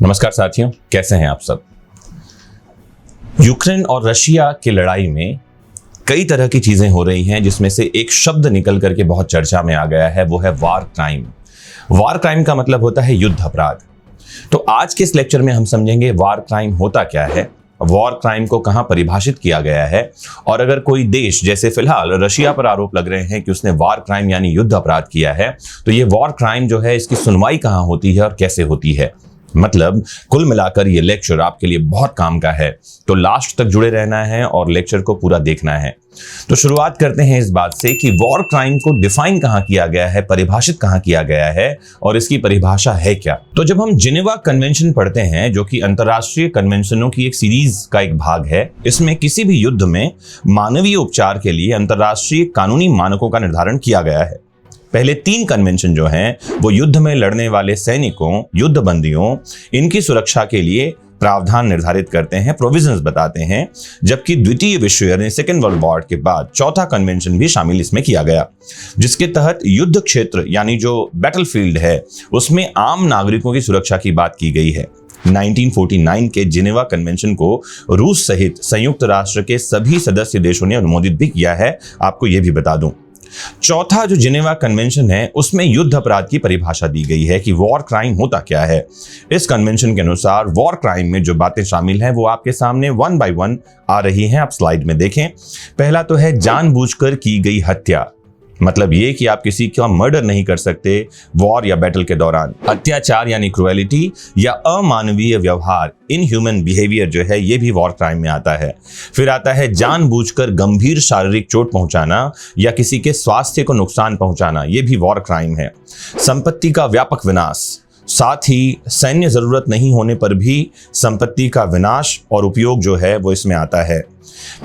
नमस्कार साथियों, कैसे हैं आप सब। यूक्रेन और रशिया की लड़ाई में कई तरह की चीजें हो रही हैं, जिसमें से एक शब्द निकल करके बहुत चर्चा में आ गया है, वो है वार क्राइम। वार क्राइम का मतलब होता है युद्ध अपराध। तो आज के इस लेक्चर में हम समझेंगे वार क्राइम होता क्या है, वॉर क्राइम को कहां परिभाषित किया गया है, और अगर कोई देश जैसे फिलहाल रशिया पर आरोप लग रहे हैं कि उसने वार क्राइम यानी युद्ध अपराध किया है, तो ये वॉर क्राइम जो है इसकी सुनवाई कहां होती है और कैसे होती है। मतलब कुल मिलाकर ये लेक्चर आपके लिए बहुत काम का है, तो लास्ट तक जुड़े रहना है और लेक्चर को पूरा देखना है। तो शुरुआत करते हैं इस बात से कि वॉर क्राइम को डिफाइन कहां किया गया है, परिभाषित कहां किया गया है और इसकी परिभाषा है क्या। तो जब हम जिनेवा कन्वेंशन पढ़ते हैं, जो कि अंतर्राष्ट्रीय कन्वेंशनों की एक सीरीज का एक भाग है, इसमें किसी भी युद्ध में मानवीय उपचार के लिए अंतर्राष्ट्रीय कानूनी मानकों का निर्धारण किया गया है। पहले 3 कन्वेंशन जो हैं वो युद्ध में लड़ने वाले सैनिकों, युद्ध बंदियों, इनकी सुरक्षा के लिए प्रावधान निर्धारित करते हैं, प्रोविजंस बताते हैं, जबकि द्वितीय विश्व यानी सेकेंड वर्ल्ड वॉर के बाद चौथा कन्वेंशन भी शामिल इसमें किया गया, जिसके तहत युद्ध क्षेत्र यानी जो बैटलफील्ड है उसमें आम नागरिकों की सुरक्षा की बात की गई है। 1949 के जिनेवा कन्वेंशन को रूस सहित संयुक्त राष्ट्र के सभी सदस्य देशों ने अनुमोदित भी किया है, आपको यह भी बता दूं। चौथा जो जिनेवा कन्वेंशन है उसमें युद्ध अपराध की परिभाषा दी गई है कि वॉर क्राइम होता क्या है। इस कन्वेंशन के अनुसार वॉर क्राइम में जो बातें शामिल हैं वो आपके सामने 1 बाय 1 आ रही हैं, आप स्लाइड में देखें। पहला तो है जानबूझकर की गई हत्या। मतलब ये कि आप किसी का मर्डर नहीं कर सकते वॉर या बैटल के दौरान। अत्याचार यानी क्रुएलिटी या अमानवीय व्यवहार, इनह्यूमन बिहेवियर जो है ये भी वॉर क्राइम में आता है। फिर आता है जानबूझकर गंभीर शारीरिक चोट पहुंचाना या किसी के स्वास्थ्य को नुकसान पहुंचाना, ये भी वॉर क्राइम है। संपत्ति का व्यापक विनाश, साथ ही सैन्य जरूरत नहीं होने पर भी संपत्ति का विनाश और उपयोग जो है वो इसमें आता है।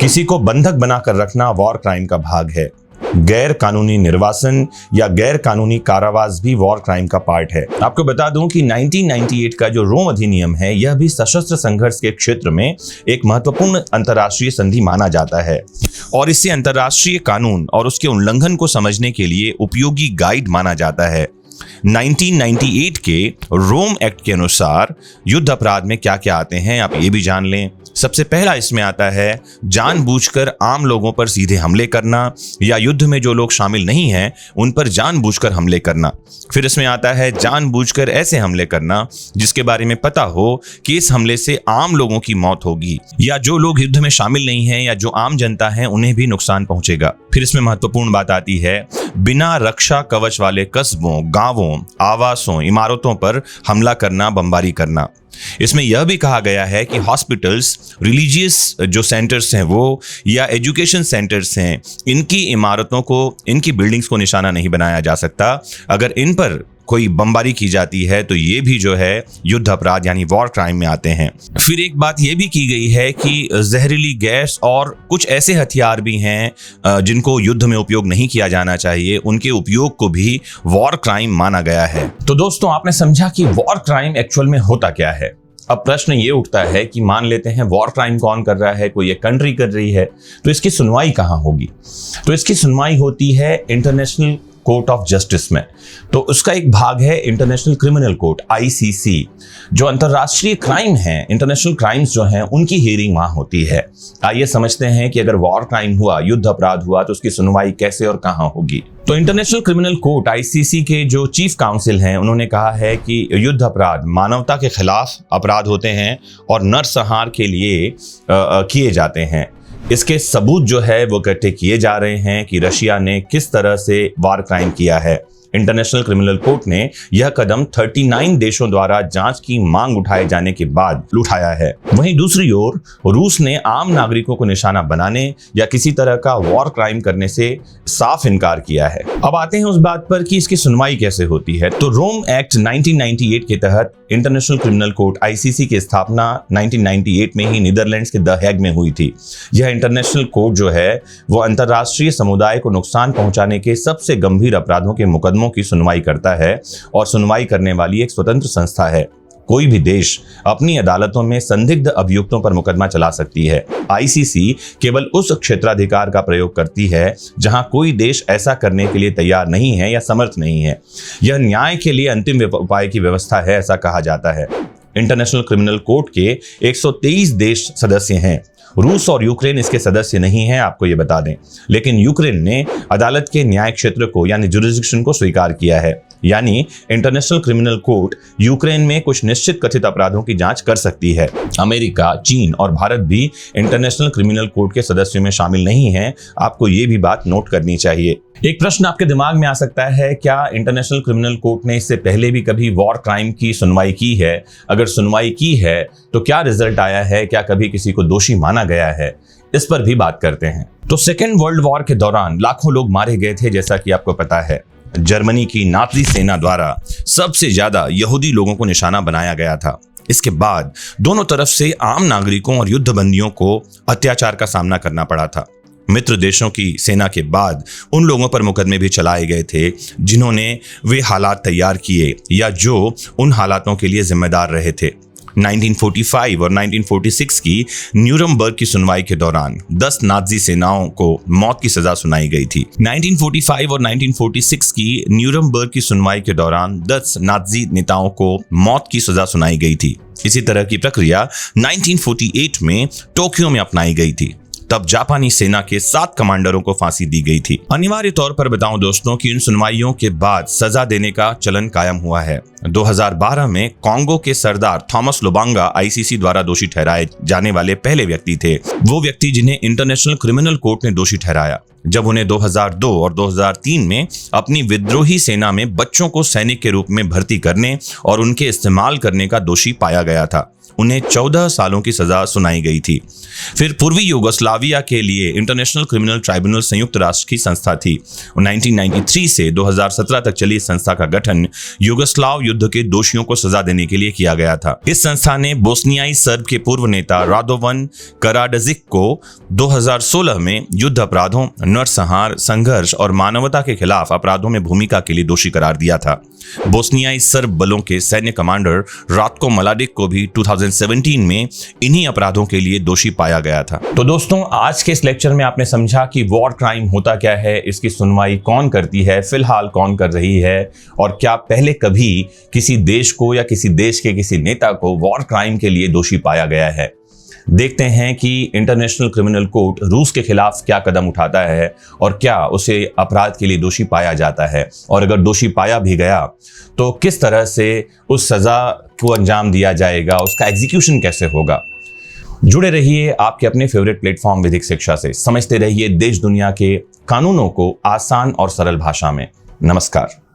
किसी को बंधक बनाकर रखना वॉर क्राइम का भाग है। गैर कानूनी निर्वासन या गैर कानूनी कारावास भी वॉर क्राइम का पार्ट है। आपको बता दूं कि 1998 का जो रोम अधिनियम है यह भी सशस्त्र संघर्ष के क्षेत्र में एक महत्वपूर्ण अंतर्राष्ट्रीय संधि माना जाता है और इसे अंतर्राष्ट्रीय कानून और उसके उल्लंघन को समझने के लिए उपयोगी गाइड माना जाता है। 1998 के रोम एक्ट के अनुसार युद्ध अपराध में क्या क्या आते हैं आप ये भी जान लें। सबसे पहला इसमें आता है जानबूझकर आम लोगों पर सीधे हमले करना या युद्ध में जो लोग शामिल नहीं हैं उन पर जानबूझकर हमले करना। फिर इसमें आता है जानबूझकर ऐसे हमले करना जिसके बारे में पता हो कि इस हमले से आम लोगों की मौत होगी या जो लोग युद्ध में शामिल नहीं हैं या जो आम जनता है उन्हें भी नुकसान पहुंचेगा। फिर इसमें महत्वपूर्ण बात आती है बिना रक्षा कवच वाले कस्बों, गांवों, आवासों, इमारतों पर हमला करना, बमबारी करना। इसमें यह भी कहा गया है कि हॉस्पिटल्स, रिलीजियस जो सेंटर्स हैं वो या एजुकेशन सेंटर्स हैं, इनकी इमारतों को, इनकी बिल्डिंग्स को निशाना नहीं बनाया जा सकता। अगर इन पर कोई बमबारी की जाती है तो ये भी जो है युद्ध अपराध यानी वॉर क्राइम में आते हैं। फिर एक बात ये भी की गई है कि जहरीली गैस और कुछ ऐसे हथियार भी हैं जिनको युद्ध में उपयोग नहीं किया जाना चाहिए, उनके उपयोग को भी वॉर क्राइम माना गया है। तो दोस्तों, आपने समझा कि वॉर क्राइम एक्चुअल में होता क्या है। अब प्रश्न ये उठता है कि मान लेते हैं वॉर क्राइम कौन कर रहा है, कोई एक कंट्री कर रही है, तो इसकी सुनवाई कहाँ होगी। तो इसकी सुनवाई होती है इंटरनेशनल कोर्ट ऑफ जस्टिस में। तो उसका एक भाग है इंटरनेशनल क्रिमिनल कोर्ट ICC। जो अंतरराष्ट्रीय क्राइम है, इंटरनेशनल क्राइम्स जो हैं, उनकी हियरिंग वहां होती है। आइए समझते हैं कि अगर वॉर क्राइम हुआ, युद्ध अपराध हुआ, तो उसकी सुनवाई कैसे और कहां होगी। तो इंटरनेशनल क्रिमिनल कोर्ट ICC के जो चीफ काउंसिल हैं उन्होंने कहा है कि युद्ध अपराध मानवता के खिलाफ अपराध होते हैं और नरसंहार के लिए किए जाते हैं। इसके सबूत जो है वो इकट्ठे किए जा रहे हैं कि रशिया ने किस तरह से वार क्राइम किया है। इंटरनेशनल क्रिमिनल कोर्ट ने यह कदम 39 देशों द्वारा जांच की मांग उठाए जाने के बाद उठाया है। वहीं दूसरी ओर रूस ने आम नागरिकों को निशाना बनाने या किसी तरह का वॉर क्राइम करने से साफ इनकार किया है। अब आते हैं उस बात पर कि इसकी सुनवाई कैसे होती है। तो रोम एक्ट 1998 के तहत इंटरनेशनल क्रिमिनल कोर्ट ICC की स्थापना 1998 में ही नीदरलैंड्स के द हेग में हुई थी। यह इंटरनेशनल कोर्ट जो है वो अंतर्राष्ट्रीय समुदाय को नुकसान पहुंचाने के सबसे गंभीर अपराधों के मुकदमों की सुनवाई करता है और सुनवाई करने वाली एक स्वतंत्र संस्था है। कोई भी देश अपनी अदालतों में संदिग्ध अभियुक्तों पर मुकदमा चला सकती है। ICC केवल उस क्षेत्राधिकार का प्रयोग करती है जहां कोई देश ऐसा करने के लिए तैयार नहीं है या समर्थ नहीं है। यह न्याय के लिए अंतिम उपाय की व्यवस्था है, ऐसा कहा जाता है। इंटरनेशनल क्रिमिनल कोर्ट के 123 देश सदस्य हैं। रूस और यूक्रेन इसके सदस्य नहीं हैं, आपको ये बता दें। लेकिन यूक्रेन ने अदालत के न्याय क्षेत्र को यानी जुरिस्डिक्शन को स्वीकार किया है, यानी इंटरनेशनल क्रिमिनल कोर्ट यूक्रेन में कुछ निश्चित कथित अपराधों की जांच कर सकती है। अमेरिका, चीन और भारत भी इंटरनेशनल क्रिमिनल कोर्ट के सदस्यों में शामिल नहीं हैं। आपको ये भी बात नोट करनी चाहिए। एक प्रश्न आपके दिमाग में आ सकता है, क्या इंटरनेशनल क्रिमिनल कोर्ट ने इससे पहले भी कभी वॉर क्राइम की सुनवाई की है? अगर सुनवाई की है तो क्या रिजल्ट आया है? क्या कभी किसी को दोषी माना गया है? इस पर भी बात करते हैं। तो सेकेंड वर्ल्ड वॉर के दौरान लाखों लोग मारे गए थे, जैसा कि आपको पता है। जर्मनी की नाजी सेना द्वारा सबसे ज्यादा यहूदी लोगों को निशाना बनाया गया था। इसके बाद दोनों तरफ से आम नागरिकों और युद्धबंदियों को अत्याचार का सामना करना पड़ा था। मित्र देशों की सेना के बाद उन लोगों पर मुकदमे भी चलाए गए थे जिन्होंने वे हालात तैयार किए या जो उन हालातों के लिए जिम्मेदार रहे थे। 1945 और 1946 की न्यूरमबर्ग की सुनवाई के दौरान 10 नाजी सेनाओं को मौत की सजा सुनाई गई थी। 1945 और 1946 की न्यूरमबर्ग की सुनवाई के दौरान 10 नाजी नेताओं को मौत की सजा सुनाई गई थी। इसी तरह की प्रक्रिया 1948 में टोक्यो में अपनाई गई थी। तब जापानी सेना के 7 कमांडरों को फांसी दी गई थी। अनिवार्य तौर पर बताऊं दोस्तों कि इन सुनवाइयों के बाद सजा देने का चलन कायम हुआ है। 2012 में कांगो के सरदार थॉमस लुबांगा आईसीसी द्वारा दोषी ठहराए जाने वाले पहले व्यक्ति थे। वो व्यक्ति जिन्हें इंटरनेशनल क्रिमिनल कोर्ट ने दोषी ठहराया, जब उन्हें 2002 और 2003 में अपनी विद्रोही सेना में बच्चों को सैनिक के रूप में भर्ती करने और उनके इस्तेमाल करने का दोषी पाया गया था। उन्हें 14 सालों की सजा सुनाई गई थी। फिर पूर्वी यूगोस्लाविया के लिए इंटरनेशनल क्रिमिनल ट्राइब्यूनल संयुक्त राष्ट्र की संस्था थी। 1993 से 2017 तक चली इस संस्था का गठन यूगोस्लाव युद्ध के दोषियों को सजा देने के लिए किया गया था। इस संस्था ने बोस्नियाई सर्ब के पूर्व नेता रादोवन कराडजिक को 2016 में युद्ध अपराधों, नरसंहार, संघर्ष और मानवता के खिलाफ अपराधों में भूमिका के लिए दोषी करार दिया था। बोस्नियाई सर्ब बलों के सैन्य कमांडर रातको मलाडिक को भी 2017 में इन्हीं अपराधों के लिए दोषी पाया गया था। तो दोस्तों, आज के इस लेक्चर में आपने समझा कि वॉर क्राइम होता क्या है, इसकी सुनवाई कौन करती है, फिलहाल कौन कर रही है, और क्या पहले कभी किसी देश को या किसी देश के किसी नेता को वॉर क्राइम के लिए दोषी पाया गया है। देखते हैं कि इंटरनेशनल क्रिमिनल कोर्ट रूस के खिलाफ क्या कदम उठाता है और क्या उसे अपराध के लिए दोषी पाया जाता है, और अगर दोषी पाया भी गया तो किस तरह से उस सजा को अंजाम दिया जाएगा, उसका एग्जीक्यूशन कैसे होगा। जुड़े रहिए आपके अपने फेवरेट प्लेटफॉर्म विधिक शिक्षा से। समझते रहिए देश दुनिया के कानूनों को आसान और सरल भाषा में। नमस्कार।